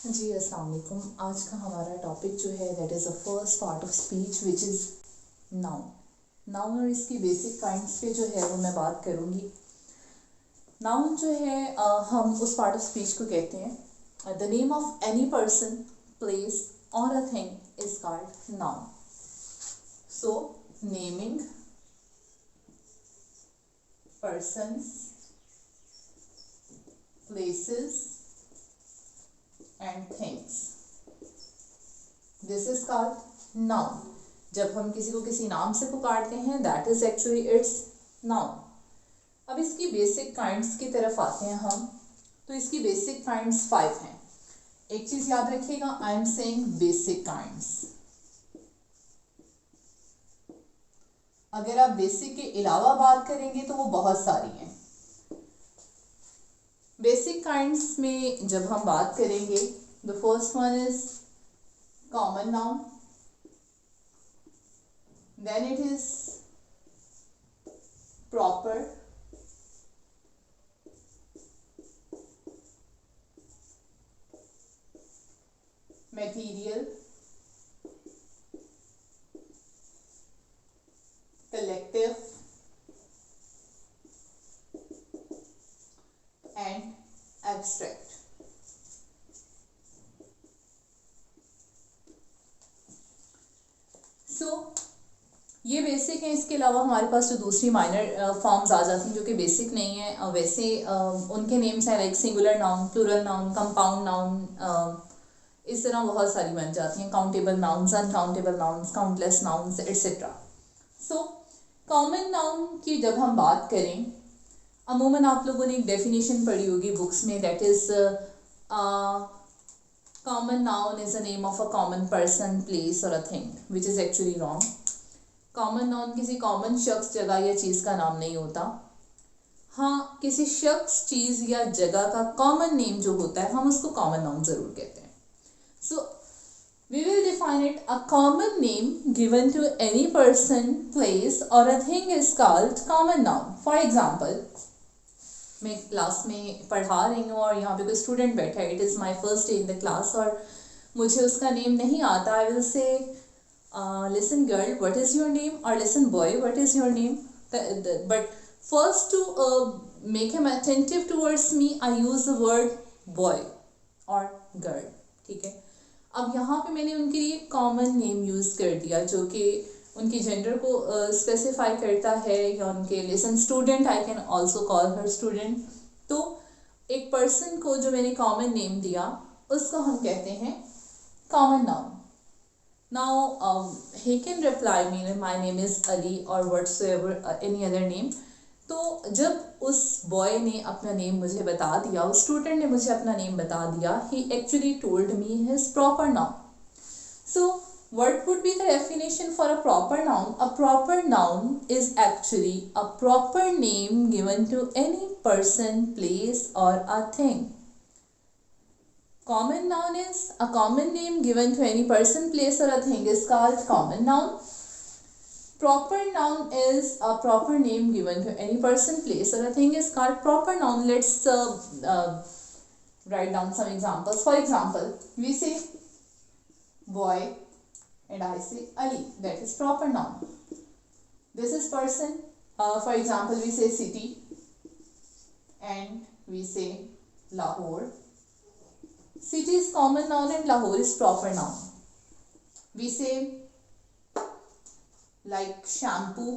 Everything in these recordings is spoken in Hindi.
जी अस्सलाम वालेकुम। आज का हमारा टॉपिक जो है that is the first part of speech which is noun. Noun और इसकी बेसिक काइंड्स पे जो है वो मैं बात करूँगी। नाउन जो है हम उस पार्ट ऑफ स्पीच को कहते हैं the name of any person, place और a thing is called noun. So naming persons, places and things, this is called noun. जब हम किसी को किसी नाम से पुकारते हैं that is actually it's noun. अब इसकी बेसिक काइंड्स की तरफ आते हैं हम। तो इसकी बेसिक काइंड्स 5 हैं। एक चीज याद रखिएगा, I am saying basic kinds. अगर आप बेसिक के अलावा बात करेंगे तो वो बहुत सारी हैं। बेसिक काइंड्स में जब हम बात करेंगे, the first one is common noun, then it is proper, material, collective and abstract। ये बेसिक है। इसके अलावा हमारे पास जो दूसरी माइनर फॉर्म्स आ जाती हैं जो कि बेसिक नहीं है, वैसे उनके नेम्स हैं like singular noun, plural noun, compound noun, इस तरह बहुत सारी बन जाती हैं। Countable nouns, uncountable nouns, countless nouns etcetera. So common noun की जब हम बात करें, अमूमन आप लोगों ने एक डेफिनेशन पढ़ी होगी बुक्स में, that is common noun is a name of a common person, place और a thing, which is actually wrong. Common noun किसी कॉमन शख्स, जगह या चीज़ का नाम नहीं होता। हाँ, किसी शख्स, चीज़ या जगह का कॉमन नेम जो होता है हम उसको कॉमन नाउन ज़रूर कहते हैं। So we will define it, a common name given to any person, place और a thing is called common noun. For example, मैं क्लास में पढ़ा रही हूँ और यहाँ पे कोई स्टूडेंट बैठा है, it is my first day in the class, और मुझे उसका नेम नहीं आता। I will say listen girl, what is your name? Or listen boy, what is your name? But first to make him attentive towards me, I use the word boy or girl। ठीक है, अब यहाँ पे मैंने उनके लिए कॉमन नेम यूज़ कर दिया जो कि उनकी जेंडर को स्पेसिफाई करता है, या उनके listen student, I can also call her student. तो एक पर्सन को जो मैंने कॉमन नेम दिया उसको हम कहते हैं common noun. Now he can reply me, my name is Ali or whatsoever any other name। तो जब उस बॉय ने अपना नेम मुझे बता दिया, उस स्टूडेंट ने मुझे अपना नेम बता दिया, he actually told me his proper noun। So what would be the definition for a proper noun? A proper noun is actually a proper name given to any person, place or a thing। Common noun is a common name given to any person, place or a thing is called common noun। Proper noun is a proper name given to any person, place or a thing is called proper noun। Let's write down some examples। For example, we say boy and I say Ali, that is proper noun। This is person। For example, we say city and we say Lahore। City is common noun and Lahore is proper noun। We say like shampoo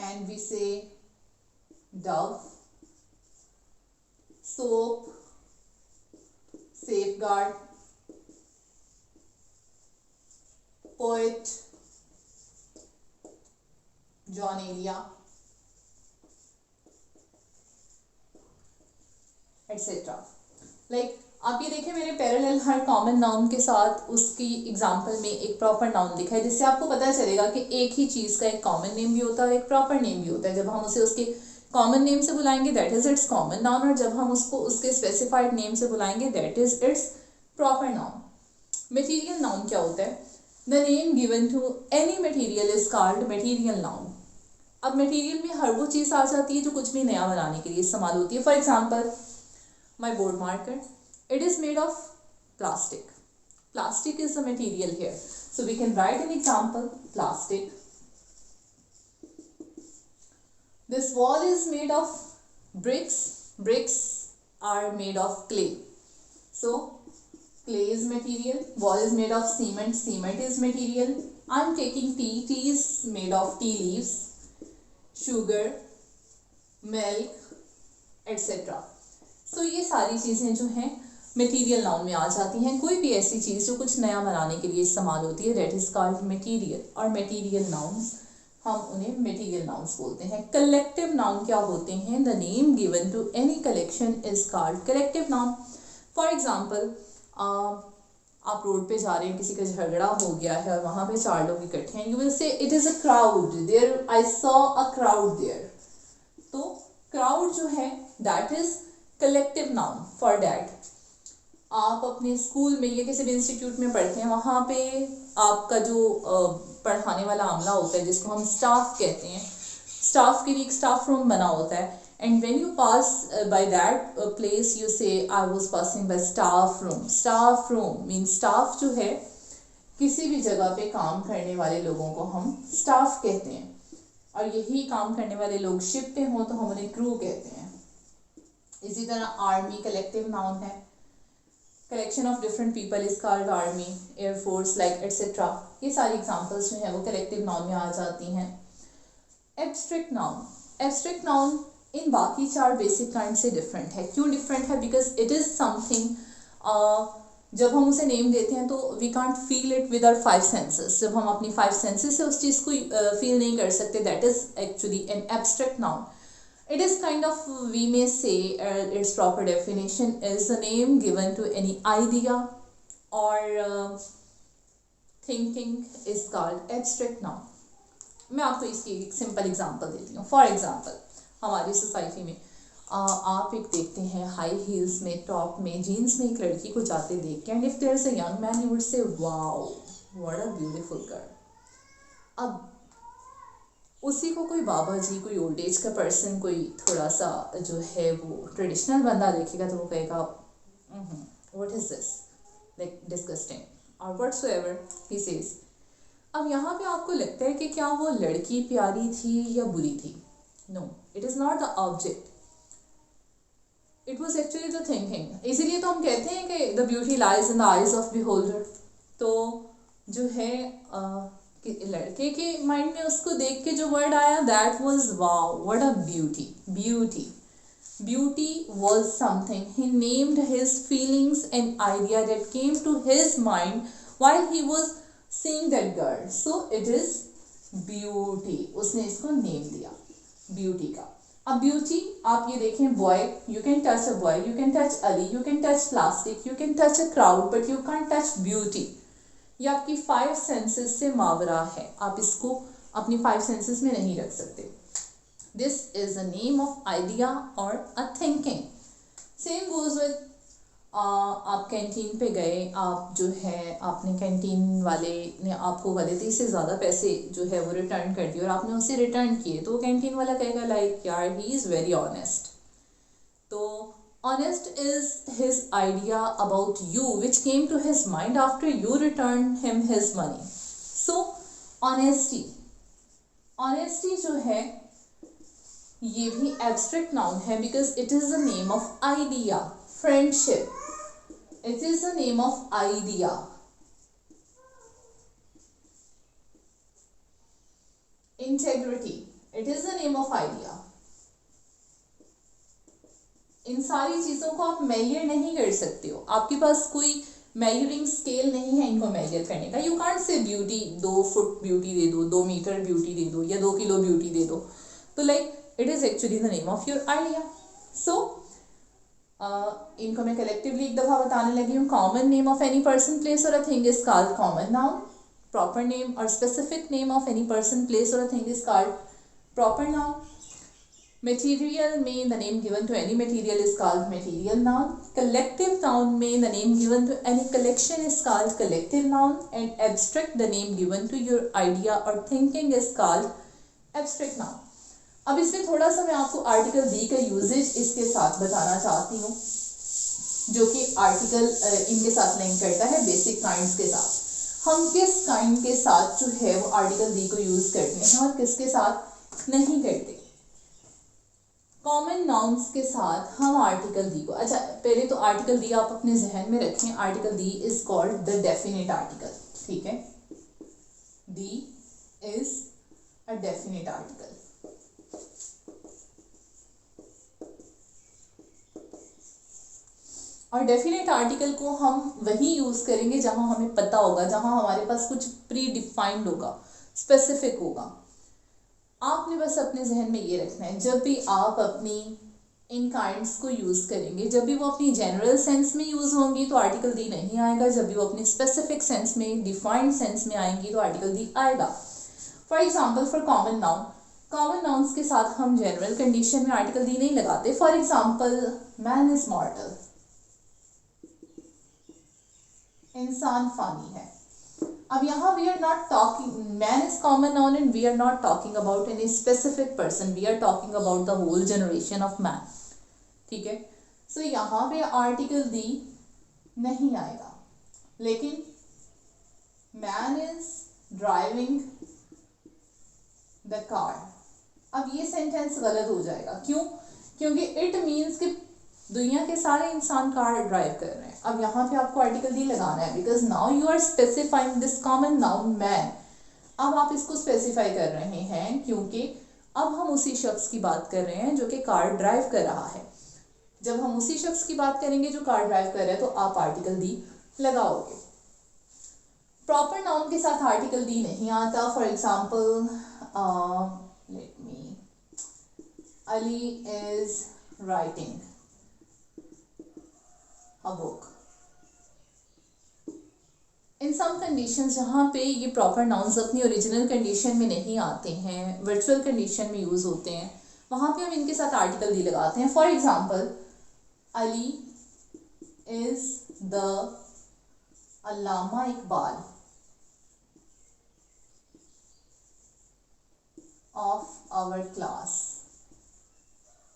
and we say dove, soap, safeguard, poet, John Elia, etcetera. Like आप ये देखें, मैंने पैरेलल हर कॉमन नाउन के साथ उसकी एग्जांपल में एक प्रॉपर नाउन लिखा है, जिससे आपको पता चलेगा कि एक ही चीज़ का एक कॉमन नेम भी होता है और एक प्रॉपर नेम भी होता है। जब हम उसे उसके कॉमन नेम से बुलाएंगे that is its common noun, और जब हम उसको उसके स्पेसिफाइड नेम से बुलाएंगे that is its proper noun. Material noun क्या होता है? The name given to any material is called material noun. अब मटीरियल में हर वो चीज़ आ जाती है जो कुछ भी नया बनाने के लिए इस्तेमाल होती है। For example, my board marker. It is made of plastic. Plastic is the material here. So we can write an example, plastic. This wall is made of bricks. Bricks are made of clay. So clay is material. Wall is made of cement. Cement is material. I am taking tea. Tea is made of tea leaves, sugar, milk, etc. So ये सारी चीज़ें जो हैं मटेरियल नाउन में आ जाती हैं. कोई भी ऐसी चीज़ जो कुछ नया बनाने के लिए इस्तेमाल होती है, दैट इज कॉल्ड मटेरियल. और मटेरियल नाउन्स हम उन्हें मटेरियल नाउन्स बोलते हैं. कलेक्टिव नाउन क्या होते हैं? The name given to any collection is called collective noun. For example, आप रोड पे जा रहे हैं, किसी का झगड़ा हो गया है और वहाँ पे 4 लोग इकट्ठे हैं. You will say it is a crowd there, I saw a crowd there. तो क्राउड जो है that is collective noun. For that आप अपने स्कूल में या किसी भी इंस्टीट्यूट में पढ़ते हैं, वहाँ पे आपका जो पढ़ाने वाला अमला होता है जिसको हम स्टाफ कहते हैं, स्टाफ के लिए एक स्टाफ रूम बना होता है. And when you pass by that place you say I was passing by staff room. Staff room mean staff जो है, किसी भी जगह पे काम करने वाले लोगों को हम स्टाफ कहते हैं. और यही काम करने वाले लोग शिप पे हों तो हम उन्हें क्रू कहते हैं. इसी तरह आर्मी कलेक्टिव नाउन है. Collection of different people is called army, air force like etcetera. ये सारी एग्जांपल्स जो हैं वो कलेक्टिव नाउन में आ जाती हैं. Abstract noun. Abstract noun in बाकी 4 बेसिक काइंड से डिफरेंट है. क्यों डिफरेंट है? बिकॉज इट इज़ समथिंग, जब हम उसे नेम देते हैं तो we can't feel it with our 5 senses. जब हम अपनी 5 सेंसेस से उस चीज़ को फील नहीं कर सकते, that is actually an abstract noun. It is kind of, we may say, its proper definition is the name given to any idea or thinking is called abstract noun. मैं आपको इसकी एक सिंपल एग्जांपल देती हूँ. फॉर एग्जांपल, हमारी सोसाइटी में आप एक देखते हैं हाई हील्स में, टॉप में, जीन्स में एक लड़की को जाते देख के, and if there is a young man you would say wow what a beautiful girl. अब उसी को कोई बाबा जी, कोई ओल्ड एज का पर्सन, कोई थोड़ा सा जो है वो ट्रेडिशनल बंदा देखेगा तो वो कहेगा what is this, like disgusting और व्हाटसोएवर ही सेज. अब यहाँ पे आपको लगता है कि क्या वो लड़की प्यारी थी या बुरी थी? No, it is not the object, it was actually the thinking. इसीलिए तो हम कहते हैं कि the beauty lies in the eyes of beholder. तो जो है कि लड़के के माइंड में उसको देख के जो वर्ड आया, that was wow what a beauty. Beauty beauty was something he named his feelings and idea that came to his mind while he was seeing that girl. So it is beauty. उसने इसको नेम दिया ब्यूटी का. अब ब्यूटी आप ये देखें, boy, you can touch a boy, you can touch Ali, you can touch plastic, you can touch a crowd, but you can touch beauty. ये आपकी 5 सेंसेस से मावरा है. आप इसको अपनी 5 सेंसेस में नहीं रख सकते. This is a name of idea और a thinking. Same goes with, आप कैंटीन पे गए, आप जो है आपने कैंटीन वाले ने आपको गलती से ज़्यादा पैसे जो है वो रिटर्न कर दिए और आपने उसे रिटर्न किए, तो कैंटीन वाला कहेगा लाइक यार ही इज़ वेरी ऑनेस्ट. तो honest is his idea about you which came to his mind after you returned him his money. So honesty जो है ये भी abstract noun है because it is the name of idea. Friendship, it is the name of idea. Integrity, it is the name of idea. इन सारी चीज़ों को आप मेजर नहीं कर सकते हो. आपके पास कोई मेजरिंग स्केल नहीं है इनको मेजर करने का. You can't say beauty 2 foot beauty दे दो, 2 मीटर ब्यूटी दे दो या 2 किलो ब्यूटी दे दो. तो like it is actually the name of your idea. So इनको मैं कलेक्टिवली एक दफ़ा बताने लगी हूँ. Common name of any person, place और a thing is called common noun. Proper name और specific name of any person, place और a thing is called proper noun. Material में the name given to any material is called material noun. Collective noun में the name given to any collection is called collective noun. And abstract the name given to your idea or thinking is called abstract noun. अब इसमें थोड़ा सा मैं आपको आर्टिकल दी का यूजेज इसके साथ बताना चाहती हूँ. जो कि आर्टिकल इनके साथ लिंक करता है बेसिक काइंड्स के साथ। हम किस काइंड के साथ जो है वो आर्टिकल दी को यूज करते हैं और किसके साथ नहीं करते। कॉमन नाउन्स के साथ हम आर्टिकल दी को, अच्छा पहले तो आर्टिकल दी आप अपने जहन में रखें। Article the is called the definite article, ठीक है। दी इज अ डेफिनेट आर्टिकल। और डेफिनेट आर्टिकल को हम वही यूज करेंगे जहां हमें पता होगा, जहां हमारे पास कुछ प्री डिफाइंड होगा, स्पेसिफिक होगा। आपने बस अपने जहन में ये रखना है, जब भी आप अपनी इन काइंड्स को यूज करेंगे, जब भी वो अपनी जनरल सेंस में यूज होंगी तो आर्टिकल दी नहीं आएगा, जब भी वो अपनी स्पेसिफिक सेंस में, डिफाइंड सेंस में आएंगी तो आर्टिकल दी आएगा। For example, for common noun, common nouns के साथ हम जनरल कंडीशन में आर्टिकल दी नहीं लगाते। For example, man is mortal, इंसान फानी है। अब यहाँ we are not talking, man is common noun and we are not talking about any specific person, we are talking about the whole generation of man, ठीक है। सो यहाँ पे आर्टिकल दी नहीं आएगा, लेकिन man is driving the car, अब ये सेंटेंस गलत हो जाएगा। क्यों? क्योंकि इट मीन्स कि दुनिया के सारे इंसान कार ड्राइव कर रहे हैं। अब यहाँ पे आपको आर्टिकल दी लगाना है, because now you are specifying this common noun man. अब आप इसको स्पेसिफाई कर रहे हैं क्योंकि अब हम उसी शख्स की बात कर रहे हैं जो कि कार ड्राइव कर रहा है। जब हम उसी शख्स की बात करेंगे जो कार ड्राइव कर रहा है तो आप आर्टिकल दी लगाओगे। प्रॉपर नाउन के साथ आर्टिकल दी नहीं आता। For example, let me, Ali is writing a book. In some condition जहाँ पे ये प्रॉपर नाउन्स अपनी ओरिजिनल कंडीशन में नहीं आते हैं, वर्चुअल कंडीशन में यूज होते हैं, वहाँ पे हम इनके साथ आर्टिकल दी लगाते हैं। For example, Ali is the Allama Iqbal of our class.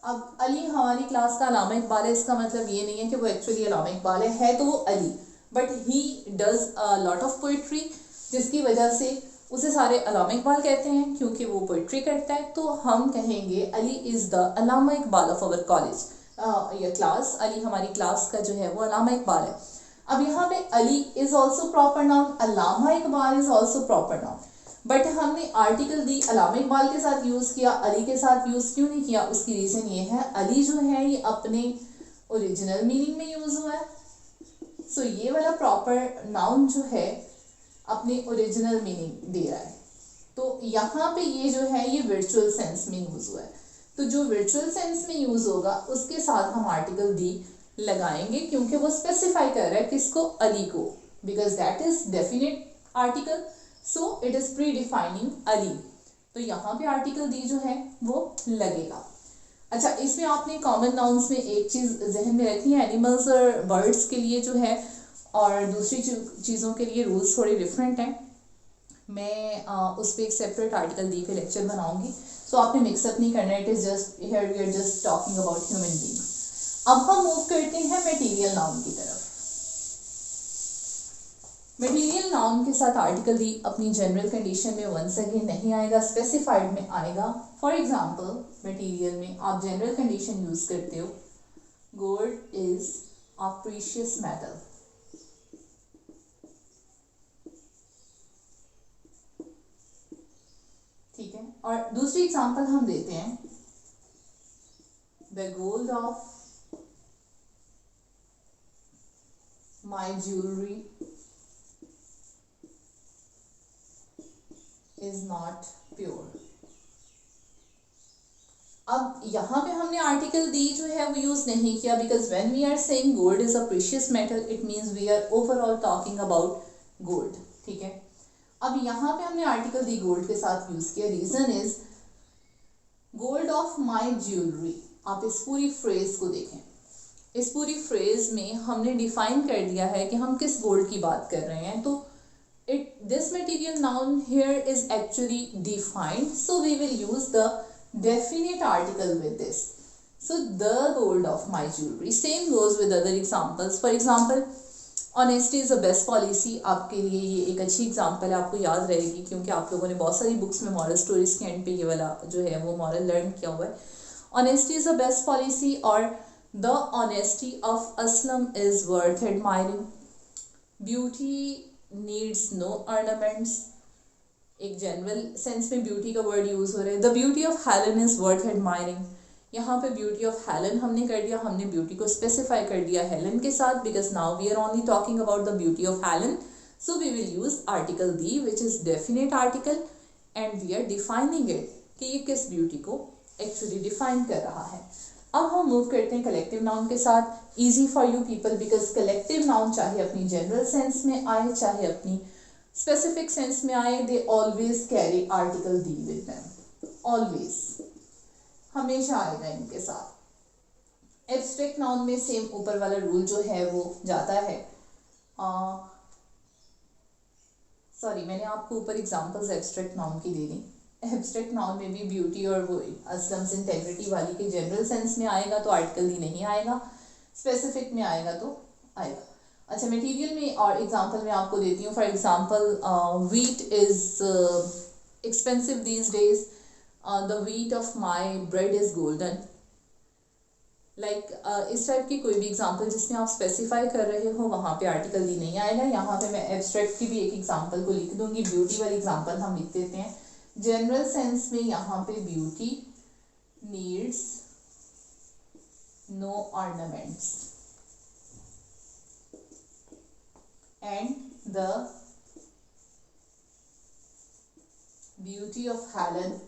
अब अली हमारी क्लास का अल्लामा इकबाल है, इसका मतलब ये नहीं है कि वो एक्चुअली अल्लामा इकबाल है तो वो Ali, but he does a lot of poetry, जिसकी वजह से उसे सारे अल्लामा इकबाल कहते हैं क्योंकि वो पोइट्री करता है। तो हम कहेंगे Ali is the Allama Iqbal of our college या क्लास। अली हमारी क्लास का जो है वो अल्लामा इकबाल है। अब यहाँ पे Ali is also proper noun, Allama Iqbal is also proper noun, but हमने आर्टिकल दी अल्लामा इकबाल के साथ यूज़ किया, अली के साथ यूज़ क्यों नहीं किया? उसकी रीज़न ये है, अली जो है ये अपने ओरिजिनल मीनिंग में यूज़ हुआ है। सो ये वाला प्रॉपर नाउन जो है अपने ओरिजिनल मीनिंग दे रहा है। तो यहाँ पे ये जो है ये वर्चुअल सेंस में यूज़ हुआ है। तो जो वर्चुअल सेंस में यूज़ होगा उसके साथ हम आर्टिकल दी लगाएंगे क्योंकि वो स्पेसिफाई कर रहा है किसको? अली को, because that is definite article, so it is pre defining Ali. तो यहाँ पे आर्टिकल दी जो है वो लगेगा। अच्छा, इसमें आपने कॉमन नाउन्स में एक चीज़ जहन में रखनी है, एनिमल्स और बर्ड्स के लिए जो है और दूसरी चीज़ों के लिए रूल्स थोड़े डिफरेंट हैं। मैं उस पर एक सेपरेट आर्टिकल दी पे लेक्चर बनाऊंगी, सो आपने मिक्सअप नहीं करना। It is just here we are just talking about human beings. अब हम मूव करते हैं मटेरियल नाउन की तरफ। मटेरियल नाउन के साथ आर्टिकल दी अपनी जनरल कंडीशन में वंस अगेन नहीं आएगा, स्पेसिफाइड में आएगा। फॉर एग्जांपल, मटेरियल में आप जनरल कंडीशन यूज करते हो, gold is a precious metal. ठीक है, और दूसरी एग्जांपल हम देते हैं, the gold of my jewellery is not pure. अब यहाँ पे हमने आर्टिकल दी जो है वो यूज नहीं किया, because when we are saying gold is a precious metal it means we are overall talking about gold. ठीक है, अब यहाँ पे हमने आर्टिकल दी गोल्ड के साथ यूज किया। Reason is gold of my jewellery. आप इस पूरी फ्रेज को देखें, इस पूरी फ्रेज में हमने डिफाइन कर दिया है कि हम किस गोल्ड की बात कर रहे हैं। तो this material noun here is actually defined, so we will use the definite article with this. So the gold of my jewelry. Same goes with other examples. For example, honesty is the best policy. आपके लिए ये एक अच्छी एग्जांपल है, आपको याद रहेगी क्योंकि आप लोगों ने बहुत सारी बुक्स में मॉरल स्टोरीज के एंड पे ये वाला जो है वो मॉरल लर्न किया हुआ है. Honesty is the best policy और the honesty of Aslam is worth admiring. Beauty needs no ornaments. एक जनरल सेंस में ब्यूटी का वर्ड यूज़ हो रहा है. The beauty of Helen is worth admiring. यहाँ पे ब्यूटी ऑफ हेलन हमने कर दिया, हमने ब्यूटी को स्पेसिफाई कर दिया हेलन के साथ, because now we are only talking about the beauty of Helen. So we will use article the which is definite article and we are defining it कि ये किस ब्यूटी को एक्चुअली डिफाइन कर रहा है. अब हम मूव करते हैं कलेक्टिव नाउन के साथ. Easy for you people because collective noun चाहे अपनी जनरल सेंस में आए चाहे अपनी स्पेसिफिक सेंस में आए, they always carry article the with them. Always, हमेशा आएगा इनके साथ. एब्स्ट्रैक्ट नाउन में सेम ऊपर वाला रूल जो है वो जाता है. सॉरी, मैंने आपको ऊपर एग्जांपल्स एब्स्ट्रैक्ट नाउन की दे दी. एब्स्ट्रैक्ट नाउन में भी ब्यूटी और वो असलम्स इंटेग्रिटी वाली के जनरल सेंस में आएगा तो आर्टिकल दी नहीं आएगा, स्पेसिफिक में आएगा तो आएगा. अच्छा, मटेरियल में और एग्जांपल मैं आपको देती हूँ. For example, wheat is expensive these days. The wheat of my bread is golden. इस टाइप की कोई भी एग्जांपल जिसमें आप स्पेसिफाई कर रहे हो वहाँ पे आर्टिकल दी नहीं आएगा. यहाँ पे मैं एब्स्ट्रैक्ट की भी एक एग्जांपल को लिख दूंगी. ब्यूटी वाली एग्जांपल हम लिख देते हैं. जनरल सेंस में यहाँ पे beauty needs no ornaments and the beauty of Helen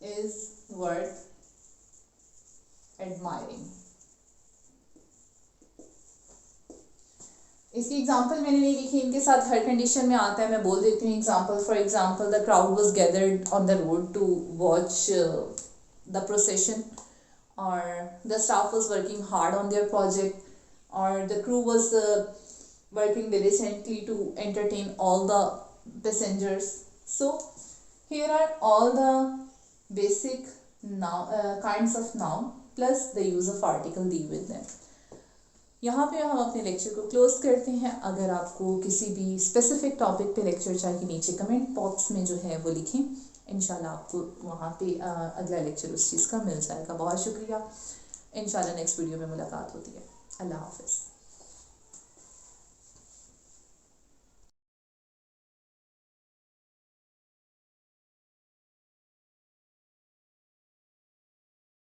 is worth admiring. इसकी एग्जाम्पल मैंने नहीं लिखी, इनके साथ हर कंडीशन में आता है, मैं बोल देती हूँ example. For example, the crowd was gathered on the road to watch the procession और the staff was working hard on their project और the crew was working diligently to entertain all the passengers. So here are all the basic kinds of noun plus the use of article the with them. यहाँ पे हम अपने लेक्चर को क्लोज करते हैं. अगर आपको किसी भी स्पेसिफिक टॉपिक पे लेक्चर चाहिए नीचे कमेंट बॉक्स में जो है वो लिखें. इंशाल्लाह आपको वहाँ पे अगला लेक्चर उस चीज़ का मिल जाएगा. बहुत शुक्रिया. इंशाल्लाह नेक्स्ट वीडियो में मुलाकात होती है. अल्लाह हाफिज़.